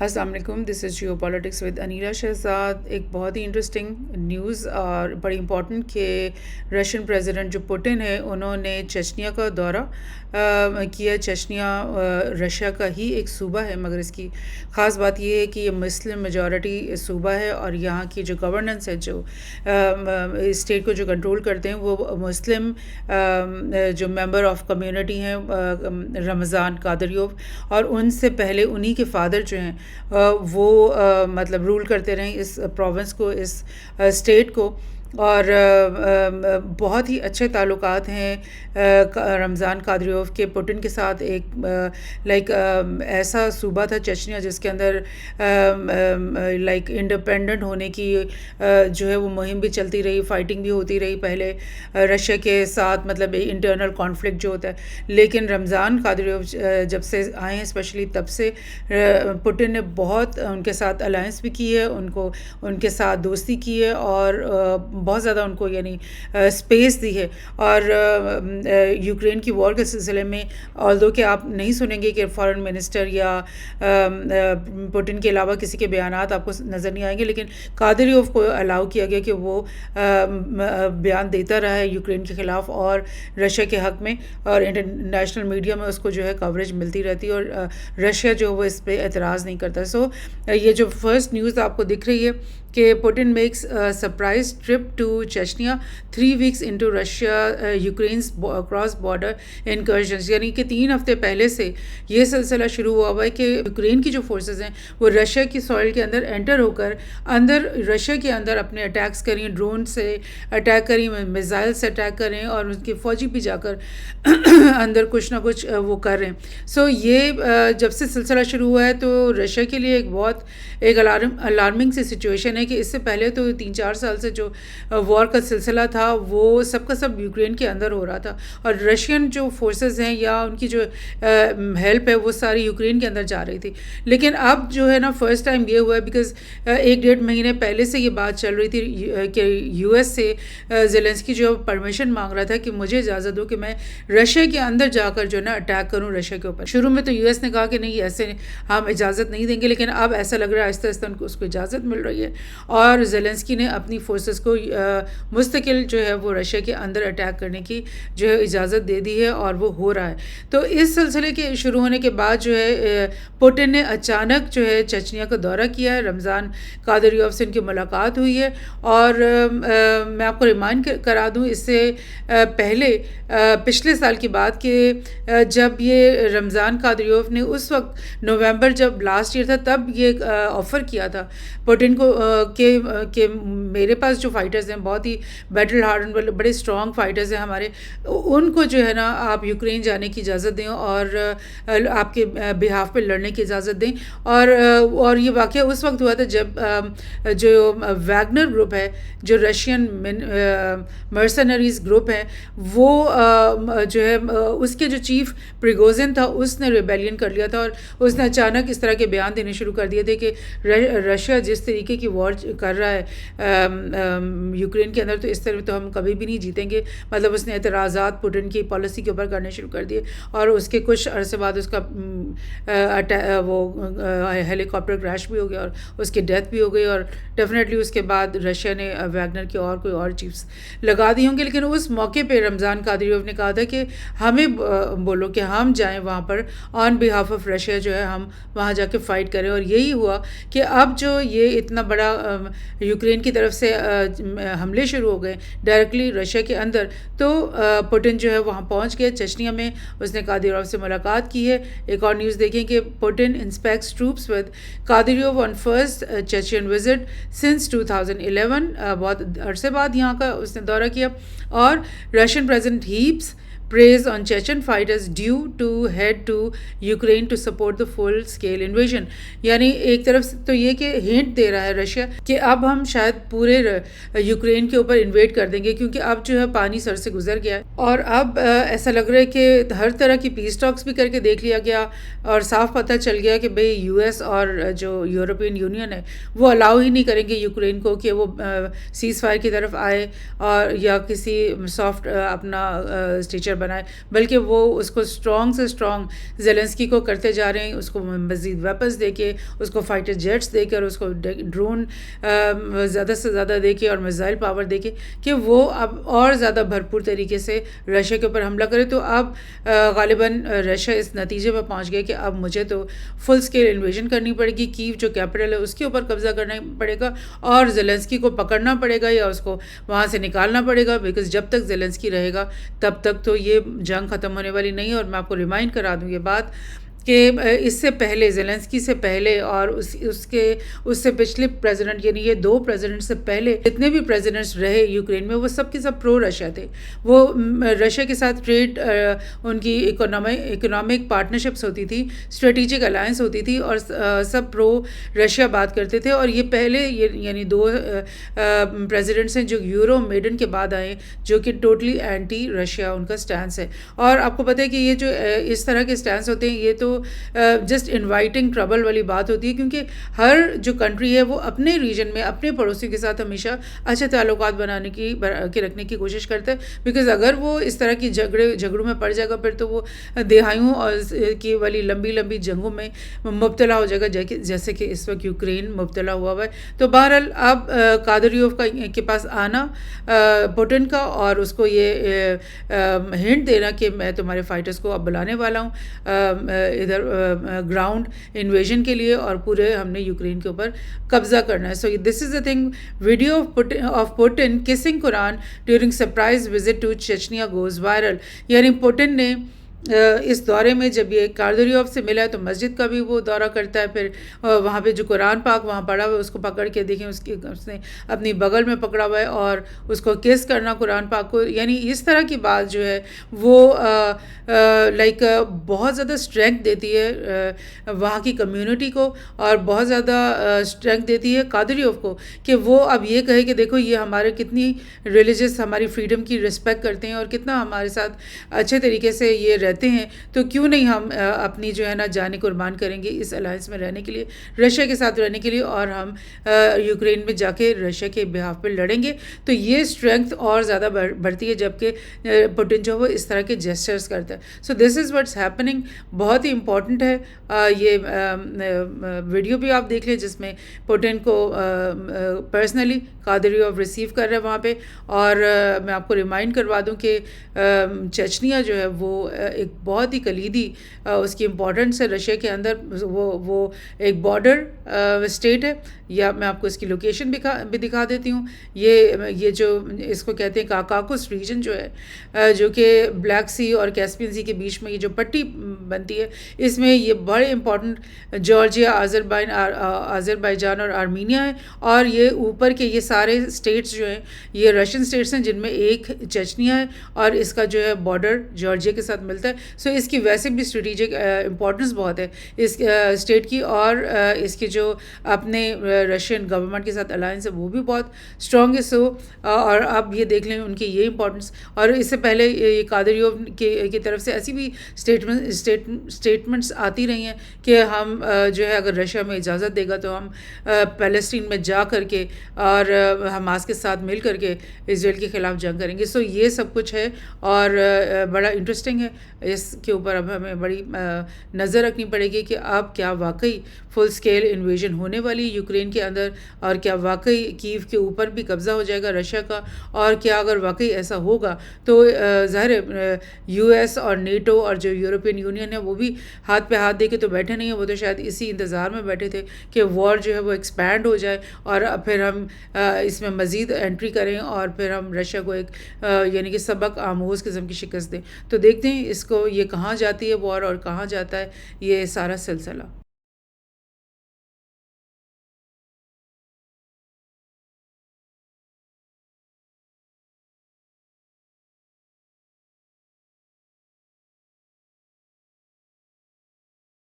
السلام علیکم، دس از Jio politics with Aneela Shahzad. ایک بہت ہی انٹرسٹنگ نیوز اور بڑی امپورٹنٹ کہ رشین پریزیڈنٹ جو پوٹن ہے انہوں نے چچنیا کا دورہ کیا۔ چچنیا رشیا کا ہی ایک صوبہ ہے، مگر اس کی خاص بات یہ ہے کہ یہ مسلم میجورٹی صوبہ ہے اور یہاں کی جو گورننس ہے، جو اسٹیٹ کو جو کنٹرول کرتے ہیں وہ مسلم جو ممبر آف کمیونٹی ہیں رمضان قادریوف، اور ان سے پہلے انہی کے فادر جو ہیں وہ مطلب رول کرتے رہیں اس پروونس کو، اس اسٹیٹ کو، اور بہت ہی اچھے تعلقات ہیں رمضان قادریوف کے پوٹن کے ساتھ۔ ایک لائک ایسا صوبہ تھا چچنیا جس کے اندر لائک انڈیپینڈنٹ ہونے کی جو ہے وہ مہم بھی چلتی رہی، فائٹنگ بھی ہوتی رہی پہلے رشیا کے ساتھ، مطلب انٹرنل کانفلکٹ جو ہوتا ہے۔ لیکن رمضان قادریوف جب سے آئے ہیں اسپیشلی تب سے پوٹن نے بہت ان کے ساتھ الائنس بھی کی ہے، ان کے ساتھ دوستی کی ہے اور بہت زیادہ ان کو یعنی اسپیس دی ہے۔ اور یوکرین کی وار کے سلسلے میں آلدو کہ آپ نہیں سنیں گے کہ فارن منسٹر یا پوٹن کے علاوہ کسی کے بیانات آپ کو نظر نہیں آئیں گے، لیکن قادریوف کو الاؤ کیا گیا کہ وہ بیان دیتا رہا ہے یوکرین کے خلاف اور رشیا کے حق میں، اور انٹرنیشنل میڈیا میں اس کو جو ہے کوریج ملتی رہتی ہے، اور رشیا جو وہ اس پہ اعتراض نہیں کرتا۔ سو یہ جو فرسٹ نیوز آپ کو دکھ رہی ہے کہ Putin makes surprise trip to Chechnya 3 weeks into Russia Ukraine's cross border incursions, یعنی کہ 3 ہفتے پہلے سے یہ سلسلہ شروع ہوا ہے کہ یوکرین کی جو فورسز ہیں وہ رشیا کی سوئل کے اندر انٹر ہو کر رشیا کے اندر اپنے اٹیکس کریں، ڈرون سے اٹیک کریں، میزائل سے اٹیک کریں، اور ان کے فوجی بھی جا کر اندر کچھ نہ کچھ وہ کر رہے ہیں۔ سو یہ جب سے سلسلہ شروع ہوا ہے تو رشیا کے لیے ایک الارمنگ سی سچویشن ہے کہ اس سے پہلے تو 3-4 سال سے جو وار کا سلسلہ تھا وہ سب کا سب یوکرین کے اندر ہو رہا تھا، اور رشین جو فورسز ہیں یا ان کی جو ہیلپ ہے وہ ساری یوکرین کے اندر جا رہی تھی۔ لیکن اب جو ہے نا فرسٹ ٹائم یہ ہوا ہے بیکاز 1-1.5 مہینے پہلے سے یہ بات چل رہی تھی کہ یو ایس سے زیلنسکی جو پرمیشن مانگ رہا تھا کہ مجھے اجازت دو کہ میں رشیا کے اندر جا کر جو ہے نا اٹیک کروں رشیا کے اوپر۔ شروع میں تو یو ایس نے کہا کہ نہیں، ایسے ہم اجازت نہیں دیں گے، لیکن اب ایسا لگ رہا ہے آہستہ آہستہ اس کو اجازت مل رہی ہے، اور زیلنسکی نے اپنی فورسز کو مستقل جو ہے وہ رشیا کے اندر اٹیک کرنے کی جو ہے اجازت دے دی ہے، اور وہ ہو رہا ہے۔ تو اس سلسلے کے شروع ہونے کے بعد جو ہے پوٹن نے اچانک جو ہے چچنیا کا دورہ کیا ہے، رمضان قادریوف سے ان کی ملاقات ہوئی ہے، اور میں آپ کو ریمائنڈ کرا دوں اس سے پہلے پچھلے سال کی بات کہ جب یہ رمضان قادریوف نے اس وقت نومبر جب لاسٹ ایئر تھا تب یہ آفر کیا تھا پوٹن کو کہ میرے پاس جو فائٹرز ہیں بہت ہی بیٹل ہارڈن بڑے اسٹرانگ فائٹرز ہیں ہمارے، ان کو جو ہے نا آپ یوکرین جانے کی اجازت دیں اور آپ کے بہاف پہ لڑنے کی اجازت دیں۔ اور یہ واقعہ اس وقت ہوا تھا جب جو ویگنر گروپ ہے، جو رشین مرسنریز گروپ ہے، وہ جو ہے اس کے جو چیف پریگوزن تھا اس نے ریبیلین کر لیا تھا، اور اس نے اچانک اس طرح کے بیان دینے شروع کر دیے تھے کہ رشیا جس طریقے کی وار کر رہا ہے یوکرین کے اندر تو اس طرح تو ہم کبھی بھی نہیں جیتیں گے۔ مطلب اس نے اعتراضات پوٹن کی پالیسی کے اوپر کرنے شروع کر دیے، اور اس کے کچھ عرصے بعد اس کا وہ ہیلی کاپٹر کریش بھی ہو گیا اور اس کی ڈیتھ بھی ہو گئی، اور ڈیفینیٹلی اس کے بعد رشیا نے ویگنر کے اور کوئی اور چیفز لگا دی ہوں گے۔ لیکن اس موقع پہ رمضان قادریوف نے کہا تھا کہ ہمیں بولو کہ ہم جائیں وہاں پر آن بہاف آف رشیا، جو ہے ہم وہاں جا کے فائٹ کریں، اور یہی ہوا کہ اب جو یہ اتنا بڑا یوکرین کی طرف سے حملے شروع ہو گئے ڈائریکٹلی رشیا کے اندر، تو پوٹن جو ہے وہاں پہنچ گئے چچنیا میں، اس نے قادریوف سے ملاقات کی ہے۔ ایک اور نیوز دیکھیں کہ Putin inspects troops with Kadyrov on first Chechen visit since 2011، بہت عرصے بعد یہاں کا اس نے دورہ کیا، اور Russian president heaps praise on Chechen fighters due to head to Ukraine to support the full scale invasion، یعنی ایک طرف تو یہ کہ ہنٹ دے رہا ہے رشیا کہ اب ہم شاید پورے یوکرین کے اوپر انویڈ کر دیں گے، کیونکہ اب جو ہے پانی سر سے گزر گیا ہے، اور اب ایسا لگ رہا ہے کہ ہر طرح کی پیس ٹاکس بھی کر کے دیکھ لیا گیا، اور صاف پتہ چل گیا کہ بھئی یو ایس اور جو یورپین یونین ہے وہ الاؤ ہی نہیں کریں گے یوکرین کو کہ وہ سیز فائر کی طرف آئے اور یا کسی سافٹ اپنا اسٹیچر بنائے، بلکہ وہ اس کو اسٹرانگ سے اسٹرانگ زیلنسکی کو کرتے جا رہے ہیں، اس کو مزید ویپنز دے کے، اس کو فائٹر جیٹس دے کر، اس کو ڈرون زیادہ سے زیادہ دے کے اور میزائل پاور دے کے کہ وہ اب اور زیادہ بھرپور طریقے سے رشیا کے اوپر حملہ کرے. تو اب غالباً رشیا اس نتیجے پر پہنچ گیا کہ اب مجھے تو فل اسکیل انویژن کرنی پڑے گی، کیو جو کیپٹل ہے اس کے اوپر قبضہ کرنا پڑے گا اور زیلنسکی کو پکڑنا پڑے گا یا اس کو وہاں سے نکالنا پڑے گا، بیکاز جب تک زیلنسکی رہے گا تب تک تو یہ جنگ ختم ہونے والی نہیں ہے. اور میں آپ کو ریمائنڈ کرا دوں یہ بات کہ اس سے پہلے زیلنسکی سے پہلے اور اس سے پچھلے پریزیڈنٹ یعنی یہ 2 پریزیڈنٹ سے پہلے جتنے بھی پریزیڈنٹس رہے یوکرین میں وہ سب کے سب پرو رشیا تھے. وہ رشیا کے ساتھ ٹریڈ ان کی اکنامک پارٹنرشپس ہوتی تھی، اسٹریٹجک الائنس ہوتی تھی اور سب پرو رشیا بات کرتے تھے. اور یہ پہلے یعنی 2 پریزیڈنٹس ہیں جو یورو میڈن کے بعد آئے جو کہ ٹوٹلی اینٹی رشیا ان کا سٹینس ہے. اور آپ کو پتہ ہے کہ یہ جو اس طرح کے سٹینس ہوتے ہیں یہ تو جسٹ انوائٹنگ ٹربل والی بات ہوتی ہے، کیونکہ ہر جو کنٹری ہے وہ اپنے ریجن میں اپنے پڑوسیوں کے ساتھ ہمیشہ اچھے تعلقات بنانے کے رکھنے کی کوشش کرتا ہے. بیکاز اگر وہ اس طرح کی جھگڑوں میں پڑ جائے گا پھر تو وہ دہائیوں اور کی والی لمبی جنگوں میں مبتلا ہو جائے گا، جیسے کہ اس وقت یوکرین مبتلا ہوا ہے. تو بہرحال اب قادریوف کے پاس آنا پوٹن کا اور اس کو یہ ہنٹ دینا کہ میں تمہارے فائٹرز کو اب بلانے والا ہوں ادھر گراؤنڈ انویژن کے لیے اور پورے ہم نے یوکرین کے اوپر قبضہ کرنا ہے. So this is a thing. Video of Putin kissing Quran during surprise visit to Chechnya goes viral. یعنی پوٹن نے اس دورے میں جب یہ کاردریوف سے ملا ہے تو مسجد کا بھی وہ دورہ کرتا ہے، پھر وہاں پہ جو قرآن پاک وہاں پڑھا ہوا ہے اس کو پکڑ کے دیکھیں اس نے اپنی بغل میں پکڑا ہوا ہے اور اس کو کس کرنا قرآن پاک کو. یعنی اس طرح کی بات جو ہے وہ لائک بہت زیادہ اسٹرینتھ دیتی ہے وہاں کی کمیونٹی کو اور بہت زیادہ اسٹرینتھ دیتی ہے قادریوف کو کہ وہ اب یہ کہے کہ دیکھو یہ ہمارے کتنی ریلیجس ہماری فریڈم کی رسپیکٹ کرتے ہیں اور کتنا ہمارے ساتھ اچھے طریقے سے یہ رہتے ہیں، تو کیوں نہیں ہم اپنی جو ہے نا جانیں قربان کریں گے اس الائنس میں رہنے کے لیے، رشیا کے ساتھ رہنے کے لیے، اور ہم یوکرین میں جا کے رشیا کے بہاف پہ لڑیں گے. تو یہ اسٹرینتھ اور زیادہ بڑھتی ہے جبکہ پوٹن جو وہ اس طرح کے جیسچرز کرتا ہے. So this is what's happening. بہت ہی امپورٹنٹ ہے یہ ویڈیو بھی آپ دیکھ لیں جس میں پوٹن کو پرسنلی قادریوف ریسیو کر رہے ہیں وہاں پہ. اور میں آپ کو ریمائنڈ کروا دوں کہ چچنیا جو ہے وہ ایک بہت ہی کلیدی اس کی امپورٹنس ہے رشیا کے اندر. وہ ایک بارڈر اسٹیٹ ہے، یا میں آپ کو اس کی لوکیشن بھی دکھا دیتی ہوں. یہ جو اس کو کہتے ہیں کاکاکوس ریجن جو ہے جو کہ بلیک سی اور کیسپین سی کے بیچ میں یہ جو پٹی بنتی ہے اس میں یہ بڑے امپورٹنٹ جارجیا، آذربائیجان اور آرمینیا ہے. اور یہ اوپر کے یہ سارے اسٹیٹس جو ہیں یہ رشین اسٹیٹس ہیں جن میں ایک چچنیا ہے اور اس کا جو ہے بارڈر جارجیا کے ساتھ ملتا ہے. سو اس کی ویسے بھی اسٹریٹجک امپورٹنس بہت ہے اس اسٹیٹ کی، اور اس کی جو اپنے رشین گورنمنٹ کے ساتھ الائنس ہے وہ بھی بہت اسٹرانگ ہے. سو اور اب یہ دیکھ لیں ان کی یہ امپورٹنس. اور اس سے پہلے یہ قادریوف کی طرف سے ایسی بھی اسٹیٹمنٹس آتی رہی ہیں کہ ہم جو ہے اگر رشیا میں اجازت دے گا تو ہم پیلسٹین میں جا کر کے اور حماس کے ساتھ مل کر کے اسرائیل کے خلاف جنگ کریں گے. سو یہ سب کچھ ہے اور بڑا انٹرسٹنگ ہے. اس کے اوپر اب ہمیں بڑی نظر رکھنی پڑے گی کہ اب کیا واقعی فل اسکیل انویژن ہونے والی یوکرین کے اندر، اور کیا واقعی کیو کے اوپر بھی قبضہ ہو جائے گا رشیا کا. اور کیا اگر واقعی ایسا ہوگا تو ظاہر یو ایس اور نیٹو اور جو یورپین یونین ہے وہ بھی ہاتھ پہ ہاتھ دے کے تو بیٹھے نہیں ہیں. وہ تو شاید اسی انتظار میں بیٹھے تھے کہ وار جو ہے وہ ایکسپینڈ ہو جائے اور پھر ہم اس میں مزید انٹری کریں اور پھر ہم رشیا کو ایک یعنی کہ سبق آموز قسم کی شکست دیں. تو دیکھتے ہیں اس کو یہ کہاں جاتی ہے وار اور کہاں جاتا ہے یہ سارا سلسلہ.